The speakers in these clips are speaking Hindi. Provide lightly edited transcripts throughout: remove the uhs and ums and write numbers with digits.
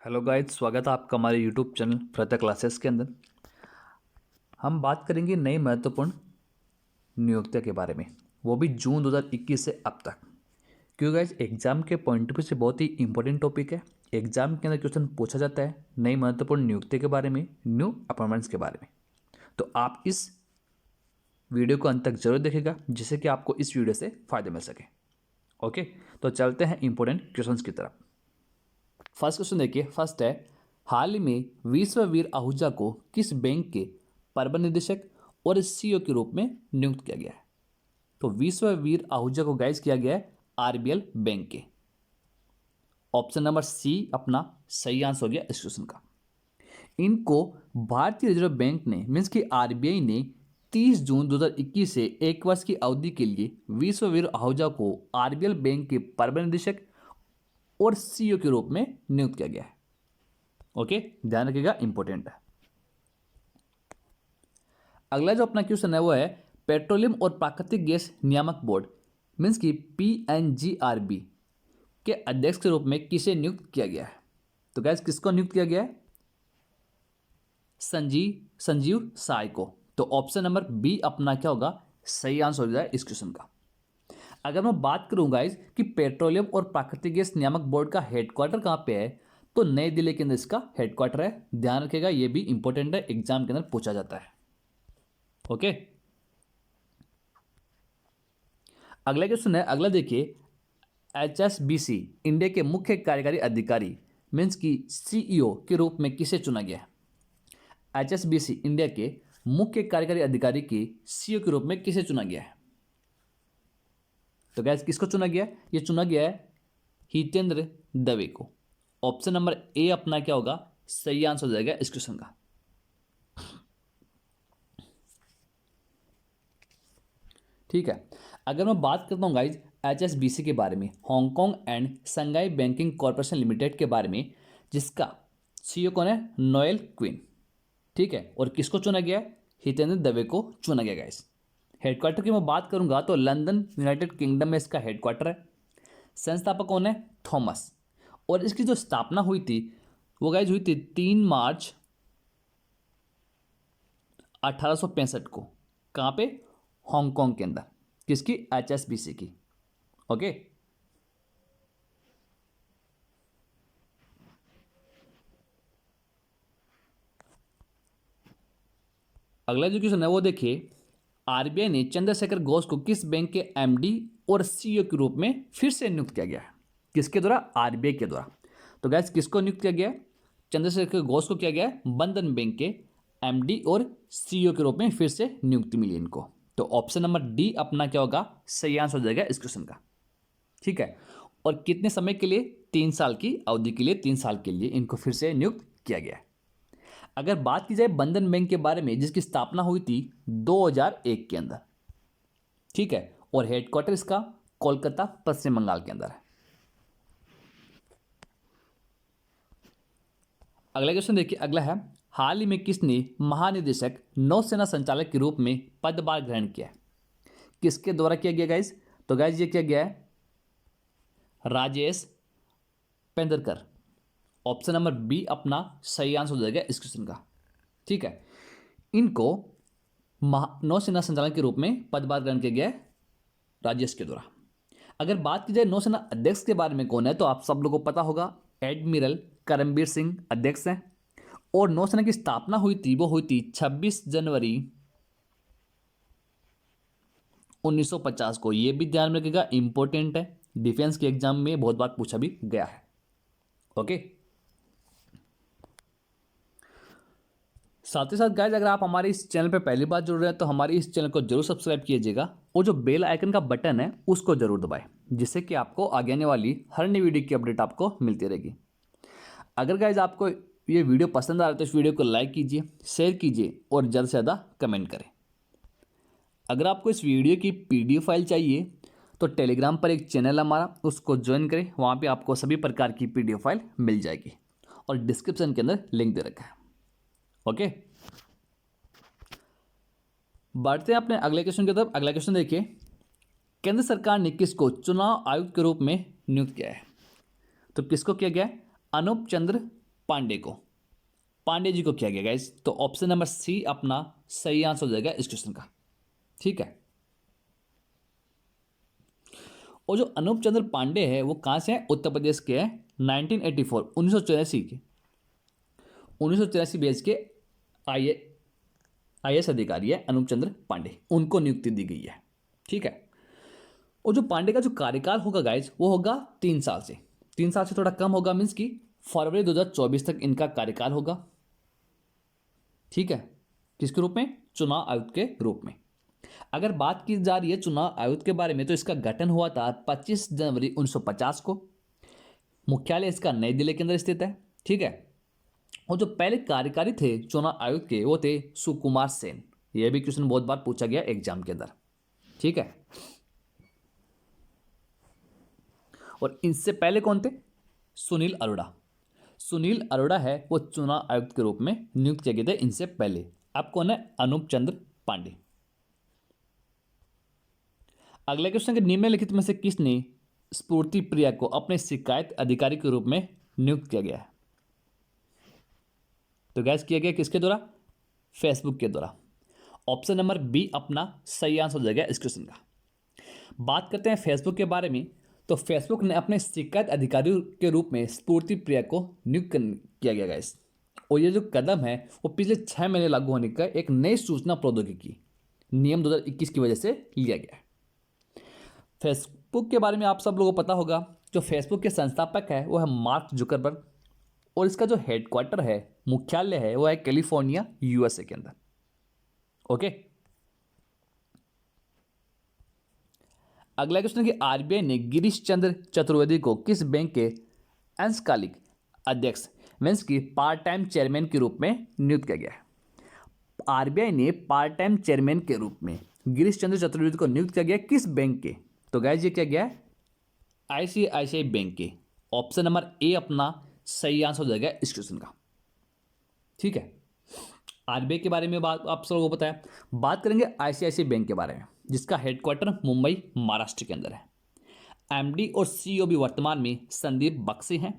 हेलो गाइस, स्वागत है आपका हमारे यूट्यूब चैनल प्रथा क्लासेस के अंदर। हम बात करेंगे नई महत्वपूर्ण नियुक्तियों के बारे में, वो भी जून 2021 से अब तक। क्योंकि गाइस एग्जाम के पॉइंट ऑफ व्यू से बहुत ही इंपॉर्टेंट टॉपिक है। एग्जाम के अंदर क्वेश्चन पूछा जाता है नई महत्वपूर्ण नियुक्ति के बारे में, न्यू अपॉइंटमेंट्स के बारे में। तो आप इस वीडियो को अंत तक जरूर देखेगा, जिससे कि आपको इस वीडियो से फायदा मिल सके। ओके, तो चलते हैं इंपॉर्टेंट क्वेश्चंस की तरफ। फर्स्ट क्वेश्चन देखिए, फर्स्ट है, हाल ही में विश्ववीर आहूजा को किस बैंक के प्रबंध निदेशक और सीईओ के रूप में नियुक्त किया गया है? तो विश्ववीर आहूजा को गाइज किया गया है आरबीएल बैंक के। ऑप्शन नंबर सी अपना सही आंसर हो गया इस क्वेश्चन का। इनको भारतीय रिजर्व बैंक ने मीन्स की आरबीआई ने 30 जून 2021 से एक वर्ष की अवधि के लिए विश्ववीर आहूजा को आरबीएल बैंक के प्रबंध निदेशक और सीईओ के रूप में नियुक्त किया गया है। ओके, ध्यान रखिएगा, इंपॉर्टेंट है। अगला जो अपना क्वेश्चन है वो है, पेट्रोलियम और प्राकृतिक गैस नियामक बोर्ड मीन्स की पीएनजीआरबी के अध्यक्ष के रूप में किसे नियुक्त किया गया है? तो गैस किसको नियुक्त किया गया है? संजीव साय को। तो ऑप्शन नंबर बी अपना क्या होगा सही आंसर हो जाए इस क्वेश्चन का। अगर मैं बात करूं गाइज कि पेट्रोलियम और प्राकृतिक गैस नियामक बोर्ड का हेडक्वार्टर कहां पे है, तो नई दिल्ली के अंदर इसका हेडक्वार्टर है। ध्यान रखिएगा, ये भी इंपॉर्टेंट है, एग्जाम के अंदर पूछा जाता है। ओके, अगला क्वेश्चन है, अगला देखिए, एचएसबीसी इंडिया के मुख्य कार्यकारी अधिकारी मीन्स की सीईओ के रूप में किसे चुना गया है? एचएसबीसी इंडिया के मुख्य कार्यकारी अधिकारी के सीईओ के रूप में किसे चुना गया है? तो गैस किसको चुना गया? ये चुना गया है हितेंद्र दवे को। ऑप्शन नंबर ए अपना क्या होगा सही आंसर हो जाएगा इस क्वेश्चन का। ठीक है, अगर मैं बात करता हूं गाइज एचएसबीसी के बारे में, Hong Kong and Shanghai banking corporation limited के बारे में, जिसका सीईओ कौन है? Noel queen. ठीक है, और किसको चुना गया? हितेंद्र दवे को चुना गया गाइज। हेडक्वार्टर की मैं बात करूंगा तो लंदन यूनाइटेड किंगडम में इसका हेडक्वार्टर है। संस्थापक कौन है? थॉमस। और इसकी जो स्थापना हुई थी वो गाइज हुई थी 3 मार्च 1865 को। कहां पे? हांगकांग के अंदर। किसकी? एचएसबीसी की। ओके, अगला जो क्वेश्चन है वो देखिए, आरबीआई ने चंद्रशेखर घोष को किस बैंक के एमडी और सीईओ के रूप में फिर से नियुक्त किया गया है? किसके द्वारा? आरबीआई के द्वारा। तो गैस किसको नियुक्त किया गया? चंद्रशेखर घोष को किया गया बंधन बैंक के एमडी और सीईओ के रूप में फिर से नियुक्ति मिली इनको। तो ऑप्शन नंबर डी अपना क्या होगा सही आंसर हो जाएगा इस क्वेश्चन का। ठीक है, और कितने समय के लिए? 3 साल की अवधि के लिए, 3 साल के लिए इनको फिर से नियुक्त किया गया है। अगर बात की जाए बंधन बैंक के बारे में, जिसकी स्थापना हुई थी 2001 के अंदर। ठीक है, और हेडक्वार्टर इसका कोलकाता पश्चिम बंगाल के अंदर है। अगला क्वेश्चन देखिए, अगला है, हाल ही में किसने महानिदेशक नौसेना संचालक के रूप में पदभार ग्रहण किया है? किसके द्वारा किया गया गाइज? तो गाइज ये किया गया है राजेश पेंदरकर। ऑप्शन नंबर बी अपना सही आंसर हो जाएगा इस क्वेश्चन का। ठीक है, इनको नौसेना संचालक के रूप में पदभार ग्रहण किया गया है राजेश के द्वारा। अगर बात की जाए नौसेना अध्यक्ष के बारे में कौन है, तो आप सब लोगों को पता होगा एडमिरल करमबीर सिंह अध्यक्ष हैं। और नौसेना की स्थापना हुई थी वो हुई थी 26 जनवरी 1950 को। यह भी ध्यान में रखिएगा, इंपॉर्टेंट है, डिफेंस के एग्जाम में बहुत बार पूछा भी गया है। ओके, साथ ही साथ गाइज अगर आप हमारे इस चैनल पर पहली बार जुड़ रहे हैं तो हमारे इस चैनल को जरूर सब्सक्राइब कीजिएगा और जो बेल आइकन का बटन है उसको जरूर दबाएं, जिससे कि आपको आगे आने वाली हर नई वीडियो की अपडेट आपको मिलती रहेगी। अगर गाइज आपको ये वीडियो पसंद आ रहा है तो इस वीडियो को लाइक कीजिए, शेयर कीजिए और ज़्यादा से ज़्यादा कमेंट करें। अगर आपको इस वीडियो की पीडीएफ फाइल चाहिए तो टेलीग्राम पर एक चैनल है हमारा, उसको ज्वाइन करें। वहाँ पे आपको सभी प्रकार की पीडीएफ फाइल मिल जाएगी और डिस्क्रिप्शन के अंदर लिंक दे रखा है। ओके, बढ़ते हैं अपने अगले क्वेश्चन की तरफ। अगला क्वेश्चन देखिए, केंद्र सरकार ने किसको चुनाव आयुक्त के रूप में नियुक्त किया है? तो किसको किया गया? अनूप चंद्र पांडे को, पांडे जी को किया गया गाइस। तो ऑप्शन नंबर सी अपना सही आंसर हो जाएगा इस क्वेश्चन का। ठीक है। और जो अनूप चंद्र पांडे है वो कहाँ से है, उत्तर प्रदेश के हैं। 1984 1984 के 1984 बेस के IAS अधिकारी है अनूप चंद्र पांडे, उनको नियुक्ति दी गई है। ठीक है। और जो पांडे का जो कार्यकाल होगा गाइज वो होगा 3 साल से, 3 साल से थोड़ा कम होगा, मीन्स कि फरवरी 2024 तक इनका कार्यकाल होगा। ठीक है। किसके रूप में, चुनाव आयुक्त के रूप में। अगर बात की जा रही है चुनाव आयुक्त के बारे में तो इसका गठन हुआ था 25 जनवरी 1950 को। मुख्यालय इसका नई दिल्ली के अंदर स्थित है। ठीक है। और जो पहले कार्यकारी थे चुनाव आयुक्त के वो थे सुकुमार सेन। यह भी क्वेश्चन बहुत बार पूछा गया एग्जाम के अंदर। ठीक है। और इनसे पहले कौन थे, सुनील अरोड़ा। सुनील अरोड़ा है वो चुनाव आयुक्त के रूप में नियुक्त किए गए थे इनसे पहले। अब कौन है, अनूप चंद्र पांडे। अगले क्वेश्चन के निम्नलिखित में से किसने स्फूर्ति प्रिया को अपने शिकायत अधिकारी के रूप में नियुक्त किया गया है। तो गैस किया गया किसके द्वारा, फेसबुक के द्वारा। ऑप्शन नंबर बी अपना सही आंसर हो जाएगा इस क्वेश्चन का। बात करते हैं फेसबुक के बारे में, तो फेसबुक ने अपने शिकायत अधिकारी के रूप में स्फूर्ति प्रिया को नियुक्त किया गया गाइस। और ये जो कदम है वो पिछले 6 महीने लागू होने का एक नई सूचना प्रौद्योगिकी नियम 2021 की वजह से लिया गया है। फेसबुक के बारे में आप सब लोगों को पता होगा, जो फेसबुक के संस्थापक है वो है मार्क जुकरबर्ग, और इसका जो हेडक्वार्टर है, मुख्यालय है, वो है कैलिफोर्निया USA के अंदर। ओके। अगला क्वेश्चन कि RBI ने गिरीश चंद्र चतुर्वेदी को किस बैंक के अंशकालिक अध्यक्ष मीन्स की पार्ट टाइम चेयरमैन के रूप में नियुक्त किया गया है। RBI ने पार्ट टाइम चेयरमैन के रूप में गिरीश चंद्र चतुर्वेदी को नियुक्त किया गया किस बैंक के, तो गाइस ये क्या गया है, ICICI बैंक के। ऑप्शन नंबर ए अपना सही आंसर हो जाएगा इस क्वेश्चन का। ठीक है। RBI के बारे में बात आप सबको पता है। बात करेंगे ICICI बैंक के बारे में, जिसका हेडक्वार्टर मुंबई महाराष्ट्र के अंदर है। MD और CEO भी वर्तमान में संदीप बक्सी हैं।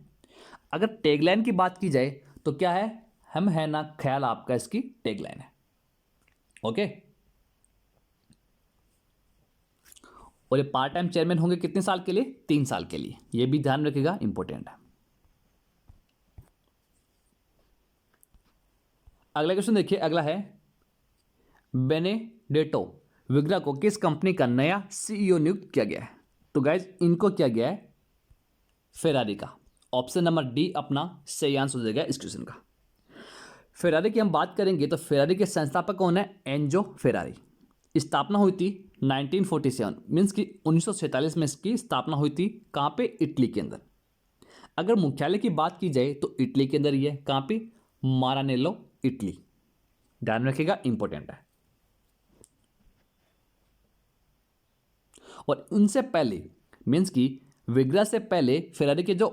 अगर टैगलाइन की बात की जाए तो क्या है, हम है ना ख्याल आपका, इसकी टैगलाइन है। ओके। और ये पार्ट टाइम चेयरमैन होंगे कितने साल के लिए, 3 साल के लिए। ये भी ध्यान रखिएगा, इंपॉर्टेंट है। अगला क्वेश्चन देखिए, अगला है बेनेडेटो विग्रा को किस कंपनी का नया CEO नियुक्त किया गया है। तो गाइज इनको किया गया है फेरारी का। ऑप्शन नंबर डी अपना सही आंसर हो जाएगा इस क्वेश्चन का। फेरारी की हम बात करेंगे तो फेरारी के संस्थापक कौन है, एंजो फेरारी। स्थापना हुई थी 1947 मीन्स की 1947 में इसकी स्थापना हुई थी। कहाँ पे, इटली के अंदर। अगर मुख्यालय की बात की जाए तो इटली के अंदर ही है। कहाँ पे, मारानेलो इटली। ध्यान रखिएगा, इंपॉर्टेंट है। और उनसे पहले मीन्स की विग्रा से पहले फेरारी के जो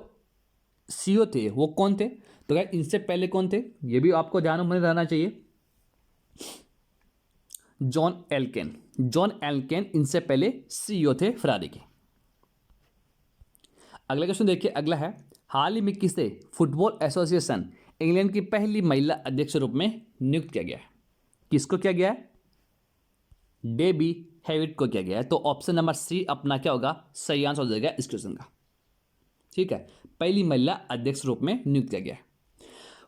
CEO थे वो कौन थे, तो क्या इनसे पहले कौन थे, ये भी आपको ध्यान में रहना चाहिए, जॉन एल्केन। जॉन एल्केन इनसे पहले CEO थे फेरारी के। अगला क्वेश्चन देखिए, अगला है हाल ही में किसे फुटबॉल एसोसिएशन इंग्लैंड की पहली महिला अध्यक्ष रूप में नियुक्त किया गया है। किसको किया गया है, डेबी हेविट को किया गया है। तो ऑप्शन नंबर सी अपना क्या होगा, सही आंसर हो जाएगा इस क्वेश्चन का। ठीक है। पहली महिला अध्यक्ष रूप में नियुक्त किया गया है।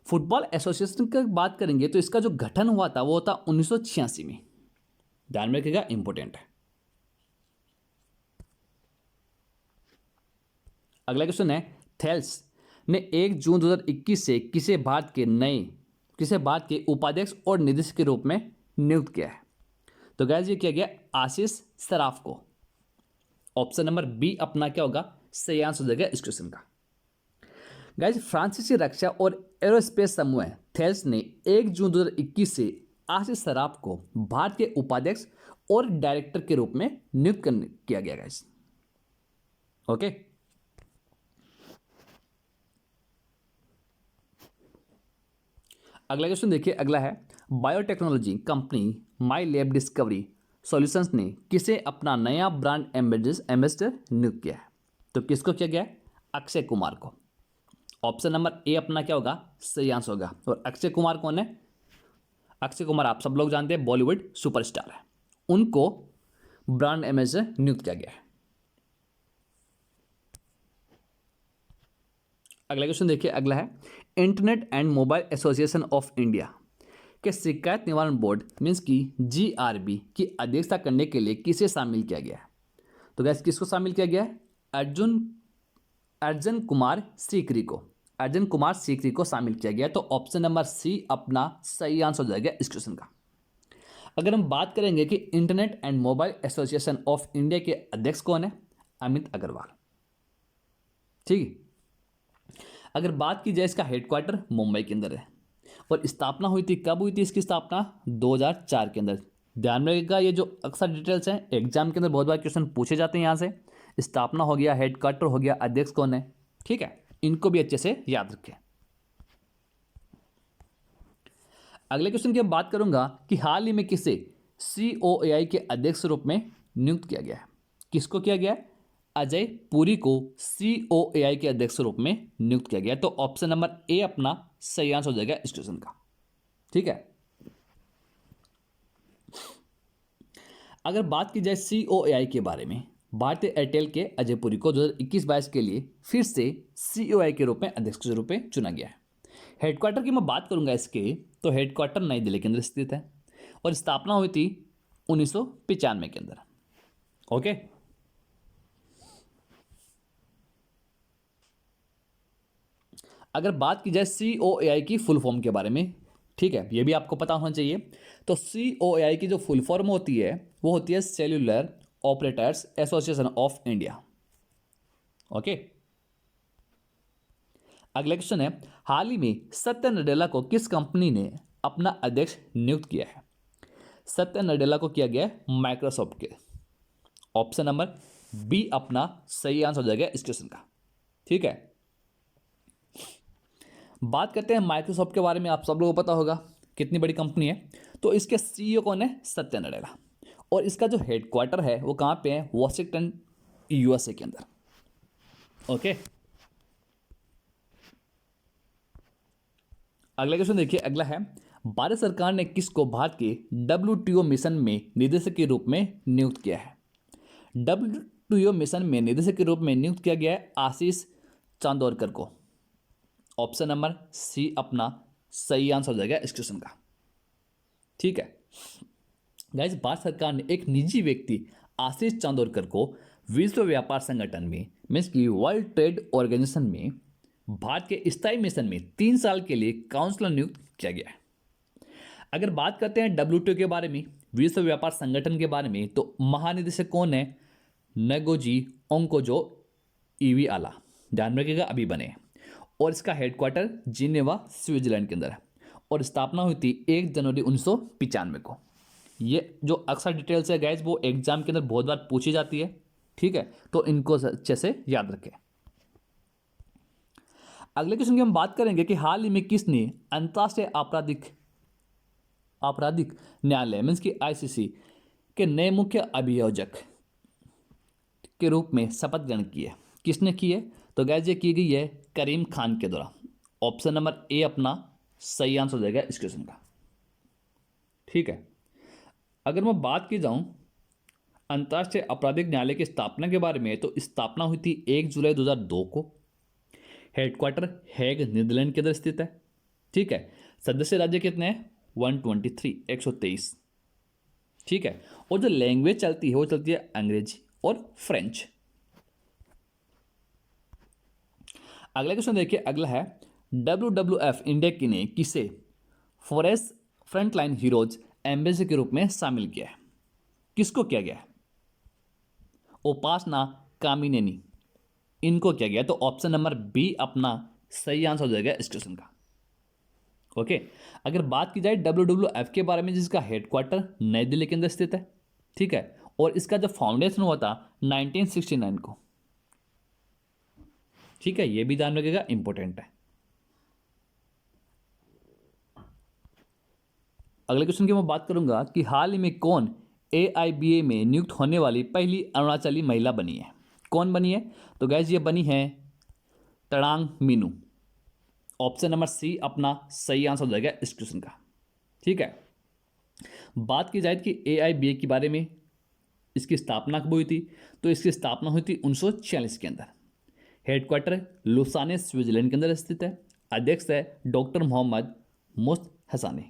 फुटबॉल एसोसिएशन की बात करेंगे तो इसका जो गठन हुआ था वो था 1986 में। ध्यान में रखिएगा, इंपॉर्टेंट है। अगला क्वेश्चन है थेल्स ने 1 जून 2021 से किसे भारत के उपाध्यक्ष और निदेशक के रूप में नियुक्त किया है। तो गाइस ये किया गया आशीष सराफ को। ऑप्शन नंबर बी अपना क्या होगा, सही आंसर हो जाएगा इस क्वेश्चन का। गाइस फ्रांसीसी रक्षा और एरोस्पेस समूह थेल्स ने 1 जून 2021 से आशीष सराफ को भारत के उपाध्यक्ष और डायरेक्टर के रूप में नियुक्त किया गया गाइस। ओके। अगला क्वेश्चन देखिए, अगला है बायोटेक्नोलॉजी कंपनी माई लैब डिस्कवरी सॉल्यूशंस ने किसे अपना नया ब्रांड एम्बेसडर नियुक्त किया है। तो किसको किया गया है, अक्षय कुमार को। ऑप्शन नंबर ए अपना क्या होगा, सही आंसर होगा। और अक्षय कुमार कौन है? अक्षय कुमार आप सब लोग जानते हैं, बॉलीवुड सुपरस्टार है। उनको ब्रांड एम्बेसडर नियुक्त किया गया है। अगला क्वेश्चन देखिए, अगला है internet and mobile association of India के शिकायत निवारण बोर्ड मीन्स की GRB की अध्यक्षता करने के लिए किसे शामिल किया गया है? तो गैस किसको शामिल किया गया है? अर्जुन कुमार सीकरी को, अर्जुन कुमार सीकरी को शामिल किया गया। तो ऑप्शन नंबर सी अपना सही आंसर हो जाएगा इस क्वेश्चन का। अगर हम बात करेंगे कि internet and mobile association of India के अध्यक्ष कौन है? अमित अग्रवाल। ठीक है। अगर बात की जाए इसका हेडक्वार्टर मुंबई के अंदर है और स्थापना हुई थी, कब हुई थी इसकी स्थापना? 2004 के अंदर। ध्यान रखिएगा, ये जो अक्सर डिटेल्स हैं एग्जाम के अंदर बहुत बार क्वेश्चन पूछे जाते हैं। यहाँ से स्थापना हो गया, हेडक्वार्टर हो गया, अध्यक्ष कौन है, ठीक है, इनको भी अच्छे से याद रखें। अगले क्वेश्चन की हम बात करूंगा कि हाल ही में किसे COAI के अध्यक्ष रूप में नियुक्त किया गया है? किसको किया गया है? अजय पुरी को COAI के अध्यक्ष रूप में नियुक्त किया गया। तो ऑप्शन नंबर ए अपना सही आंसर हो जाएगा इस क्वेश्चन का। ठीक है। अगर बात की जाए COAI के बारे में, भारतीय एयरटेल के अजय पुरी को 2021-22 के लिए फिर से COAI के रूप में अध्यक्ष के रूप में चुना गया है। हेडक्वार्टर की मैं बात करूंगा इसके, तो हेडक्वार्टर नई दिल्ली के अंदर स्थित है और स्थापना हुई थी 1995 के अंदर। ओके। अगर बात की जाए COAI की फुल फॉर्म के बारे में, ठीक है, ये भी आपको पता होना चाहिए। तो COAI की जो फुल फॉर्म होती है वो होती है cellular operators association of India. Okay. अगला क्वेश्चन है, हाल ही में सत्या नडेला को किस कंपनी ने अपना अध्यक्ष नियुक्त किया है? सत्या नडेला को किया गया है माइक्रोसॉफ्ट के। ऑप्शन नंबर बी अपना सही आंसर हो जाएगा इस क्वेश्चन का। ठीक है। बात करते हैं माइक्रोसॉफ्ट के बारे में, आप सब लोगों को पता होगा कितनी बड़ी कंपनी है। तो इसके CEO कौन है? सत्या नडेला। और इसका जो हेडक्वार्टर है वो कहाँ पे है? वॉशिंगटन USA के अंदर। ओके। अगला क्वेश्चन देखिए, अगला है भारत सरकार ने किसको भारत के WTO मिशन में निदेशक के रूप में नियुक्त किया है? WTO मिशन में निदेशक के रूप में नियुक्त किया गया है आशीष चांदोरकर को। ऑप्शन नंबर सी अपना सही आंसर हो जाएगा इस क्वेश्चन का। ठीक है गाइस, भारत सरकार ने एक निजी व्यक्ति आशीष चांदोरकर को विश्व व्यापार संगठन में मीन्स की वर्ल्ड ट्रेड ऑर्गेनाइजेशन में भारत के स्थायी मिशन में 3 साल के लिए काउंसलर नियुक्त किया गया है। अगर बात करते हैं WTO के बारे में, विश्व व्यापार संगठन के बारे में, तो महानिदेशक कौन है? नगोजी ओंकोजो इविआला। ध्यान रखिएगा, अभी बने। और इसका हेडक्वार्टर जिनेवा स्विट्जरलैंड के अंदर है और स्थापना हुई थी 1 जनवरी 1995 को। ये जो अक्सर डिटेल्स है गाइज वो एग्जाम के अंदर बहुत बार पूछी जाती है। ठीक है, तो इनको अच्छे से याद रखें। अगले क्वेश्चन की हम बात करेंगे कि हाल ही में किसने अंतर्राष्ट्रीय आपराधिक न्यायालय मीन्स की ICC के नए मुख्य अभियोजक के रूप में शपथ ग्रहण की है? किसने की है? तो गैस ये की गई है करीम खान के द्वारा। ऑप्शन नंबर ए अपना सही आंसर हो जाएगा इस क्वेश्चन का। ठीक है। अगर मैं बात की जाऊं अंतर्राष्ट्रीय आपराधिक न्यायालय की स्थापना के बारे में, तो स्थापना हुई थी 1 जुलाई 2002 को। हेडक्वार्टर हेग नीदरलैंड के अंदर स्थित है। ठीक है। सदस्य राज्य कितने हैं? 123 123। ठीक है। और जो लैंग्वेज चलती है वो चलती है अंग्रेजी और फ्रेंच। अगला क्वेश्चन देखिए, अगला है WWF इंडिया की ने किसे फॉरेस्ट फ्रंटलाइन हीरोज एम्बेसडर के रूप में शामिल किया है? किसको किया गया है? उपासना कामिनेनी, इनको किया गया। तो ऑप्शन नंबर बी अपना सही आंसर हो जाएगा इस क्वेश्चन का। ओके। अगर बात की जाए WWF के बारे में, जिसका हेडक्वार्टर नई दिल्ली के अंदर स्थित है। ठीक है। और इसका जो फाउंडेशन हुआ था 1969 को। ठीक है, ये भी ध्यान रखिएगा, इंपॉर्टेंट है। अगले क्वेश्चन की मैं बात करूंगा कि हाल ही में कौन AIBA में नियुक्त होने वाली पहली अरुणाचली महिला बनी है? कौन बनी है? तो गैस ये बनी है तड़ांग मीनू। ऑप्शन नंबर सी अपना सही आंसर हो जाएगा इस क्वेश्चन का। ठीक है, बात की जाए कि AIBA के बारे में, इसकी स्थापना कब हुई थी, तो इसकी स्थापना हुई थी 1946 के अंदर। हेडक्वार्टर लुसाने स्विट्जरलैंड के अंदर स्थित है। अध्यक्ष है डॉक्टर मोहम्मद मुस्तहसानी।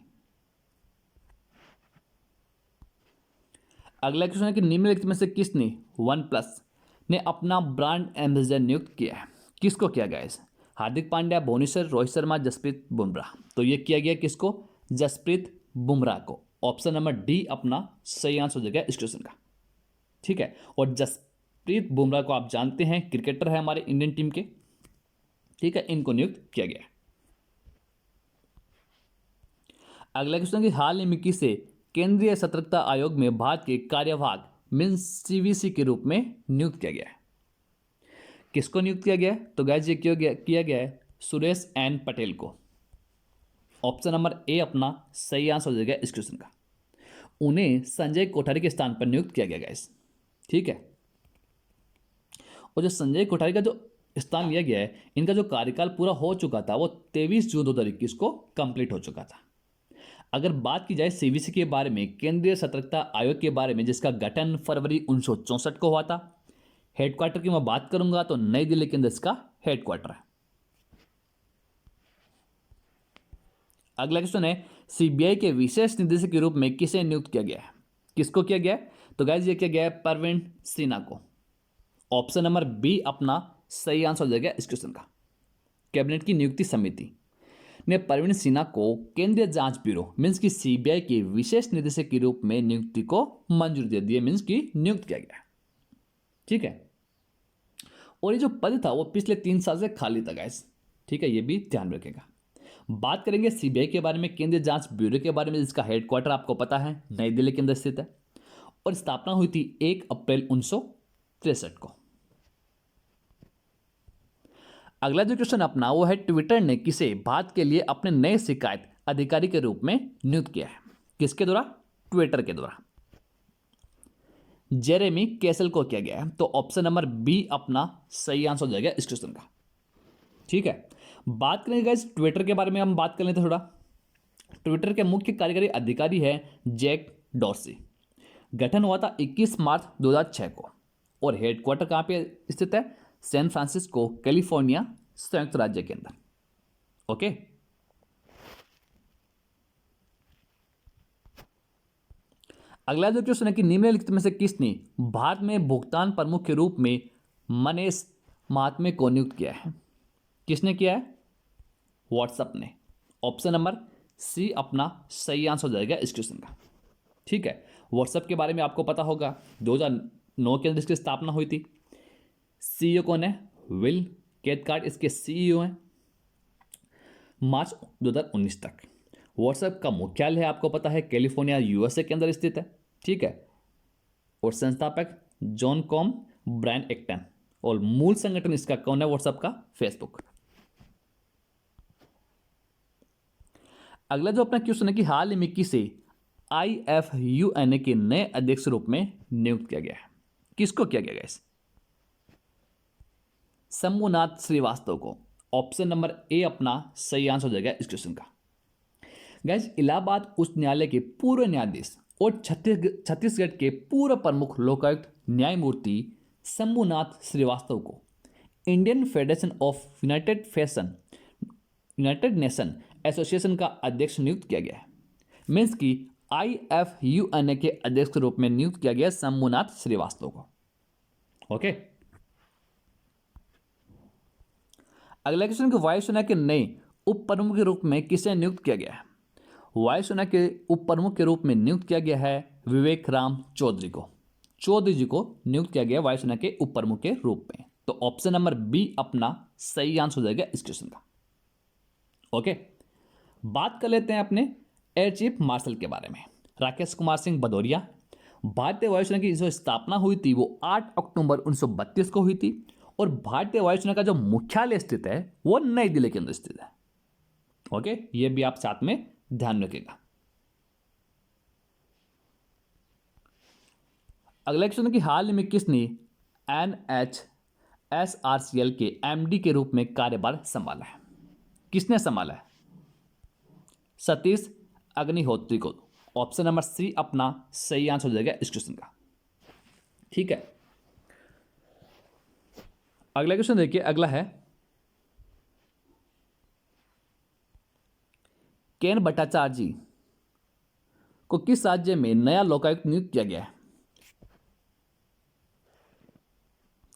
अगला क्वेश्चन है कि निम्नलिखित में से किसने वन प्लस ने अपना ब्रांड एम्बेसडर नियुक्त किया है? किसको किया गया है? हार्दिक पांड्या, भुवनेश्वर, रोहित शर्मा, जसप्रीत बुमराह। तो ये किया गया किसको? जसप्रीत बुमराह को। ऑप्शन नंबर डी अपना सही आंसर हो जाएगा इस क्वेश्चन का। ठीक है, और जसप्रीत बुमराह को आप जानते हैं, क्रिकेटर है हमारे इंडियन टीम के। ठीक है, इनको नियुक्त किया गया। अगला क्वेश्चन कि हाल ही में किसे केंद्रीय सतर्कता आयोग में भारत के कार्यवाहक मीन्स CVC के रूप में नियुक्त किया गया है? किसको नियुक्त किया गया है? तो गाइस ये किया गया है सुरेश एन पटेल को। ऑप्शन नंबर ए अपना सही आंसर हो जाएगा इस क्वेश्चन का। उन्हें संजय कोठारी के स्थान पर नियुक्त किया गया गाइस। ठीक है, और जो संजय कोठारी का जो स्थान लिया गया है, इनका जो कार्यकाल पूरा हो चुका था वो 23 जून 2021 को कंप्लीट हो चुका था। अगर बात की जाए CVC के बारे में, केंद्रीय सतर्कता आयोग के बारे में, जिसका गठन फरवरी 1964 को हुआ था। हेडक्वार्टर की मैं बात करूंगा तो नई दिल्ली के अंदर इसका हेडक्वार्टर है। अगला क्वेश्चन है CBI के विशेष निदेशक के रूप में किसे नियुक्त किया गया है? किसको किया गया है? तो गाइस ये किया गया है परवीन सिन्हा को। ऑप्शन नंबर बी अपना सही आंसर हो जाएगा इस क्वेश्चन का। कैबिनेट की नियुक्ति समिति ने परवीन सिन्हा को केंद्रीय जांच ब्यूरो मीन्स की CBI के विशेष निदेशक के रूप में नियुक्ति को मंजूरी दे दी है, मीन्स की नियुक्त किया गया। ठीक है, और ये जो पद था वो पिछले 3 साल से खाली था गाइस। ठीक है, ये भी ध्यान रखेगा। बात करेंगे CBI के बारे में, केंद्रीय जांच ब्यूरो के बारे में, जिसका हेडक्वार्टर आपको पता है नई दिल्ली के अंदर स्थित है, और स्थापना हुई थी 1 अप्रैल 1963 को। अगला जो क्वेश्चन अपना वो है ट्विटर ने किसे भारत के लिए अपने नए शिकायत अधिकारी के रूप में नियुक्त किया है? किसके द्वारा? ट्विटर के द्वारा जेरेमी कैसल को किया गया है। तो ऑप्शन नंबर बी अपना सही आंसर हो जाएगा इस क्वेश्चन का। ठीक है, बात करेंगे गाइस ट्विटर के बारे में, हम बात कर लेते हैं थोड़ा। ट्विटर के मुख्य कार्यकारी अधिकारी है जैक डॉर्सी। गठन हुआ था 21 मार्च 2006 को, और हेडक्वार्टर कहां पे स्थित है? सैन फ्रांसिस्को, कैलिफोर्निया, संयुक्त राज्य के अंदर। ओके, अगला जो क्वेश्चन है कि निम्नलिखित में से किसने भारत में भुगतान प्रमुख के रूप में मनीष महात्मे को नियुक्त किया है? किसने किया है? व्हाट्सएप ने। ऑप्शन नंबर सी अपना सही आंसर हो जाएगा इस क्वेश्चन का। ठीक है, व्हाट्सएप के बारे में आपको पता होगा 2009 के अंदर इसकी स्थापना हुई थी। CEO कौन है? विल केथकार्ट इसके CEO हैं। मार्च 2019 तक। व्हाट्सएप का मुख्यालय है आपको पता है कैलिफोर्निया USA के अंदर स्थित है। ठीक है, और संस्थापक जॉन कॉम ब्रायन एक्टन, और मूल संगठन इसका कौन है? व्हाट्सएप का फेसबुक। अगला जो अपना क्वेश्चन है कि हाल ही में किसे IFUNA के नए अध्यक्ष रूप में नियुक्त किया गया है? किसको किया गया गाइस? शंभुनाथ श्रीवास्तव को। ऑप्शन नंबर ए अपना सही आंसर हो जाएगा इस क्वेश्चन का। गाइस इलाहाबाद उच्च न्यायालय के पूर्व न्यायाधीश और छत्तीसगढ़ के पूर्व प्रमुख लोकायुक्त न्यायमूर्ति शंभुनाथ श्रीवास्तव को Indian federation of United nation association का अध्यक्ष नियुक्त किया गया है। मीन्स की IFUNA के अध्यक्ष के रूप में नियुक्त किया गया शंभुनाथ श्रीवास्तव को। ओके, अगला क्वेश्चन कि वायुसेना के नए उप प्रमुख के रूप में किसे नियुक्त किया गया है? वायुसेना के उप प्रमुख के रूप में नियुक्त किया गया है विवेक राम चौधरी को। चौधरी जी को नियुक्त किया गया वायुसेना के उप प्रमुख के रूप में। तो ऑप्शन नंबर बी अपना सही आंसर हो जाएगा इस क्वेश्चन का। ओके, बात कर लेते हैं अपने एयर चीफ मार्शल के बारे में, राकेश कुमार सिंह भदौरिया। भारतीय वायुसेना की जो स्थापना हुई थी वो 8 अक्टूबर 1932 को हुई थी, और भारतीय वायुसेना का जो मुख्यालय स्थित है वो नई दिल्ली के अंदर स्थित है। ओके, ये भी आप साथ में ध्यान रखिएगा। अगला क्वेश्चन कि हाल में किसने NHSRCL के MD के रूप में कार्यभार संभाला है? किसने संभाला है? सतीश अग्निहोत्री को। ऑप्शन नंबर सी अपना सही आंसर हो जाएगा इस क्वेश्चन का। ठीक है, अगला क्वेश्चन देखिए, अगला है केन भट्टाचार्य जी को किस राज्य में नया लोकायुक्त नियुक्त किया गया है?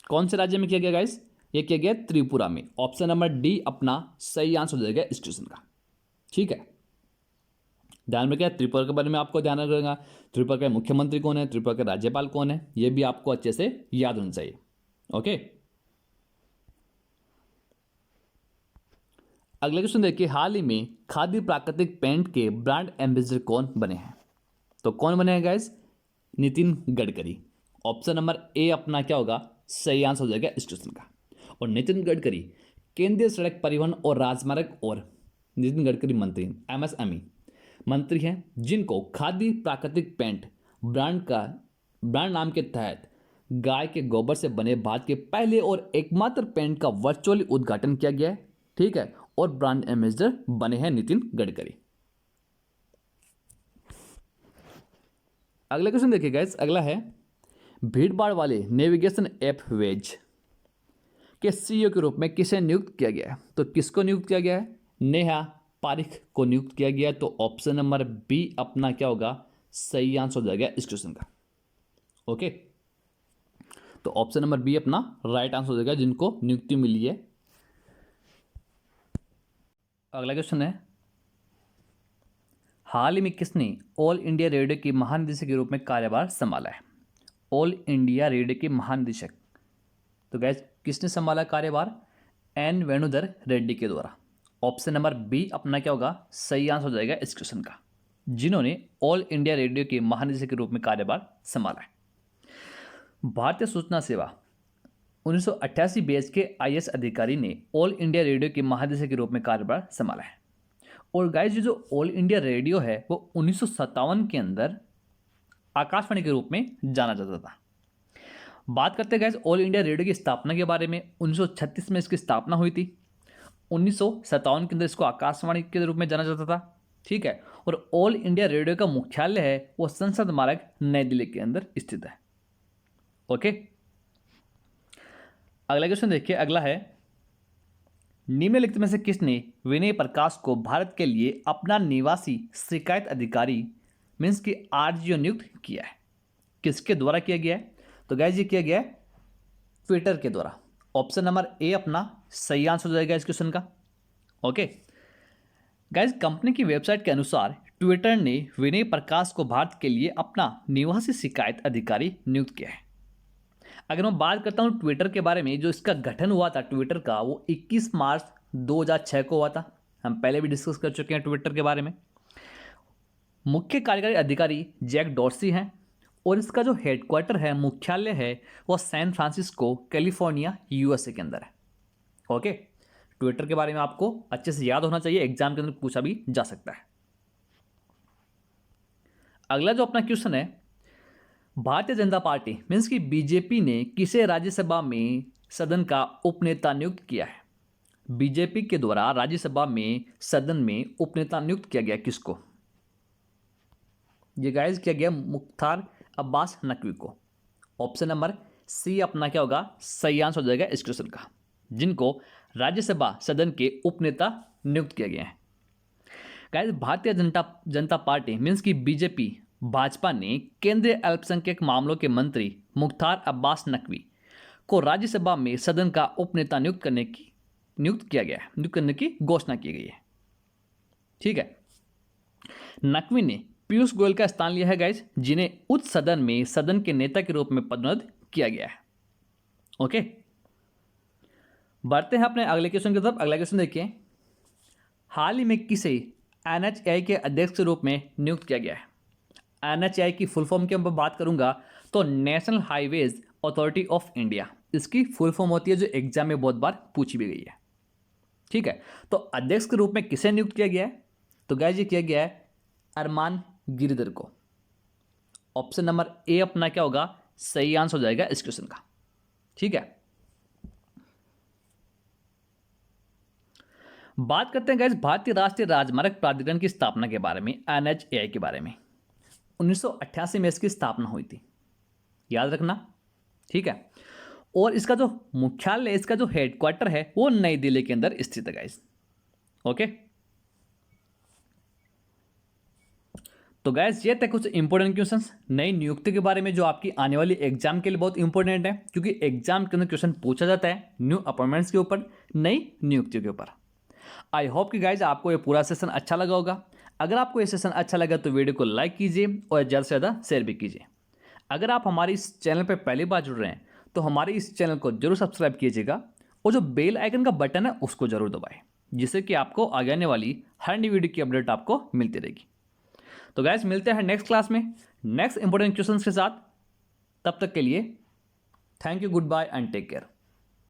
कौन से राज्य में किया गया गाइस? ये किया गया त्रिपुरा में। ऑप्शन नंबर डी अपना सही आंसर हो जाएगा इस क्वेश्चन का। ठीक है, ध्यान में क्या, त्रिपुरा के बारे में आपको ध्यान रखना, त्रिपुरा के मुख्यमंत्री कौन है, त्रिपुरा के राज्यपाल कौन है, ये भी आपको अच्छे से याद होना चाहिए। ओके, अगला क्वेश्चन देखिए, हाल ही में खादी प्राकृतिक पेंट के ब्रांड एम्बेसडर कौन बने हैं? तो कौन बने हैं guys? Nitin Gadkari. Option number A अपना क्या होगा? सही आंसर हो जाएगा इस क्वेश्चन का। और नितिन गडकरी केंद्रीय सड़क परिवहन और राजमार्ग और नितिन गडकरी मंत्री एमएसएमई मंत्री हैं, जिनको खादी प्राकृतिक पेंट ब्रांड नाम के तहत गाय के गोबर से बने भारत के पहले और एकमात्र पेंट का वर्चुअली उद्घाटन किया गया है। ठीक है, और ब्रांड एम्बेसडर बने हैं नितिन गडकरी। अगला क्वेश्चन देखिए गाइस, अगला है भीड़ भाड़ वाले नेविगेशन ऐप वेज के सीईओ के रूप में किसे नियुक्त किया गया है? तो किसको नियुक्त किया गया है? नेहा पारिख को नियुक्त किया गया है। तो ऑप्शन नंबर बी अपना क्या होगा? सही आंसर हो जाएगा इस क्वेश्चन का। ओके, तो ऑप्शन नंबर बी अपना राइट आंसर हो जाएगा, जिनको नियुक्ति मिली है। अगला क्वेश्चन है, हाल ही में किसने ऑल इंडिया रेडियो की महानिदेशक के रूप में कार्यभार संभाला है? ऑल इंडिया रेडियो के महानिदेशक, तो गैस किसने संभाला कार्यभार? एन वेणुधर रेड्डी के द्वारा। ऑप्शन नंबर बी अपना क्या होगा? सही आंसर हो जाएगा इस क्वेश्चन का, जिन्होंने ऑल इंडिया रेडियो के महानिदेशक के रूप में कार्यभार संभाला है। भारतीय सूचना सेवा 1988 बैच के आईएएस अधिकारी ने ऑल इंडिया रेडियो के महानिदेशक के रूप में कार्यभार संभाला है। और गाइस जो ऑल इंडिया रेडियो है वो 1957 के अंदर आकाशवाणी के रूप में जाना जाता था। बात करते हैं गाइस ऑल इंडिया रेडियो की स्थापना के बारे में। 1936 में इसकी स्थापना हुई थी। 1957 के अंदर इसको आकाशवाणी के रूप में जाना जाता था। ठीक है, और ऑल इंडिया रेडियो का मुख्यालय है वो संसद मार्ग नई दिल्ली के अंदर स्थित है। ओके, अगला क्वेश्चन देखिए, अगला है निम्नलिखित में से किसने विनय प्रकाश को भारत के लिए अपना निवासी शिकायत अधिकारी मीन्स की आरजीओ नियुक्त किया है? किसके द्वारा किया गया है? तो गाइस ये किया गया है ट्विटर के द्वारा। ऑप्शन नंबर ए अपना सही आंसर हो जाएगा इस क्वेश्चन का। ओके गाइस, कंपनी की वेबसाइट के अनुसार ट्विटर ने विनय प्रकाश को भारत के लिए अपना निवासी शिकायत अधिकारी नियुक्त किया है। अगर मैं बात करता हूं ट्विटर के बारे में, जो इसका गठन हुआ था ट्विटर का वो 21 मार्च 2006 को हुआ था। हम पहले भी डिस्कस कर चुके हैं ट्विटर के बारे में। मुख्य कार्यकारी अधिकारी जैक डॉर्सी हैं और इसका जो हेडक्वार्टर है, मुख्यालय है, वो सैन फ्रांसिस्को कैलिफोर्निया यूएसए के अंदर है। ओके, ट्विटर के बारे में आपको अच्छे से याद होना चाहिए, एग्जाम के अंदर पूछा भी जा सकता है। अगला जो अपना क्वेश्चन है, भारतीय जनता पार्टी मीन्स की बीजेपी ने किसे राज्यसभा में सदन का उपनेता नियुक्त किया है? बीजेपी के द्वारा राज्यसभा में सदन में उपनेता नियुक्त किया गया किसको? ये गाइस किया गया मुख्तार अब्बास नकवी को। ऑप्शन नंबर सी अपना क्या होगा? सही आंसर हो जाएगा इस क्वेश्चन का, जिनको राज्यसभा सदन के उपनेता नियुक्त किया गया है। Guys, Bharatiya Janata party means की बीजेपी भाजपा ने केंद्रीय अल्पसंख्यक मामलों के मंत्री मुख्तार अब्बास नकवी को राज्यसभा में सदन का उपनेता नियुक्त करने की घोषणा की गई है। ठीक है, नकवी ने पीयूष गोयल का स्थान लिया है गाइस, जिन्हें उच्च सदन में सदन के नेता के रूप में पदोन्नत किया गया है। ओके, बढ़ते हैं अपने अगले क्वेश्चन की तरफ। अगला क्वेश्चन देखिए, हाल ही में किसे एनएचएआई के अध्यक्ष के रूप में नियुक्त किया गया है? एनएचएआई की फुल फॉर्म की मैं बात करूंगा तो national highways authority of India, इसकी फुल फॉर्म होती है, जो एग्जाम में बहुत बार पूछी भी गई है। ठीक है, तो अध्यक्ष के रूप में किसे नियुक्त किया गया है? तो गाइस ये किया गया है अरमान गिरिधर को। ऑप्शन नंबर ए अपना क्या होगा? सही आंसर हो जाएगा इस क्वेश्चन का। ठीक है, बात करते हैं गाइस भारतीय राष्ट्रीय राजमार्ग प्राधिकरण की स्थापना के बारे में, NHAI के बारे में। 1988 में इसकी स्थापना हुई थी, याद रखना, ठीक है। और इसका जो मुख्यालय, इसका जो हेडक्वार्टर है वो नई दिल्ली के अंदर स्थित है गाइस, ओके। तो गाइस ये थे कुछ इंपॉर्टेंट क्वेश्चंस नई नियुक्ति के बारे में जो आपकी आने वाली एग्जाम के लिए बहुत इंपॉर्टेंट है, क्योंकि एग्जाम के अंदर क्वेश्चन पूछा जाता है न्यू अपॉइंटमेंट्स के ऊपर, नई नियुक्तियों के ऊपर। आई होप कि गाइज आपको ये पूरा सेशन अच्छा लगा होगा। अगर आपको ये सेशन अच्छा लगा तो वीडियो को लाइक कीजिए और ज़्यादा से ज़्यादा शेयर भी कीजिए। अगर आप हमारे इस चैनल पर पहली बार जुड़ रहे हैं तो हमारे इस चैनल को जरूर सब्सक्राइब कीजिएगा और जो बेल आइकन का बटन है उसको जरूर दबाएं, जिससे कि आपको आगे आने वाली हर नई वीडियो की अपडेट आपको मिलती रहेगी। तो गाइज मिलते हैं नेक्स्ट क्लास में नेक्स्ट इंपॉर्टेंट क्वेश्चंस के साथ। तब तक के लिए thank you, good bye and take care.